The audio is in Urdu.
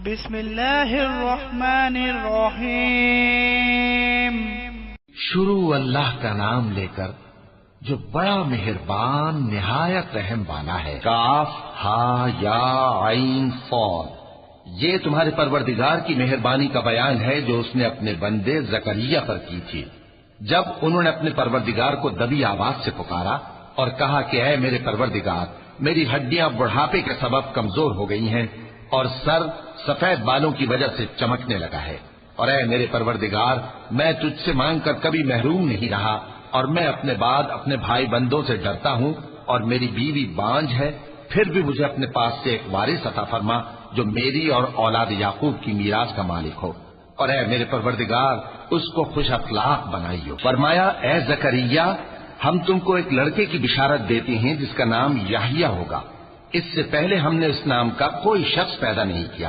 بسم اللہ الرحمن الرحیم۔ شروع اللہ کا نام لے کر جو بڑا مہربان نہایت رحم والا ہے۔ کاف ہا یا عین صاد، یہ تمہارے پروردگار کی مہربانی کا بیان ہے جو اس نے اپنے بندے زکریا پر کی تھی جب انہوں نے اپنے پروردگار کو دبی آواز سے پکارا اور کہا کہ اے میرے پروردگار، میری ہڈیاں بڑھاپے کے سبب کمزور ہو گئی ہیں اور سر سفید بالوں کی وجہ سے چمکنے لگا ہے، اور اے میرے پروردگار، میں تجھ سے مانگ کر کبھی محروم نہیں رہا، اور میں اپنے بعد اپنے بھائی بندوں سے ڈرتا ہوں، اور میری بیوی بانجھ ہے، پھر بھی مجھے اپنے پاس سے ایک وارث عطا فرما جو میری اور اولاد یعقوب کی میراث کا مالک ہو، اور اے میرے پروردگار اس کو خوش اخلاق بنائیو۔ فرمایا اے زکریا، ہم تم کو ایک لڑکے کی بشارت دیتے ہیں جس کا نام یحییٰ ہوگا، اس سے پہلے ہم نے اس نام کا کوئی شخص پیدا نہیں کیا۔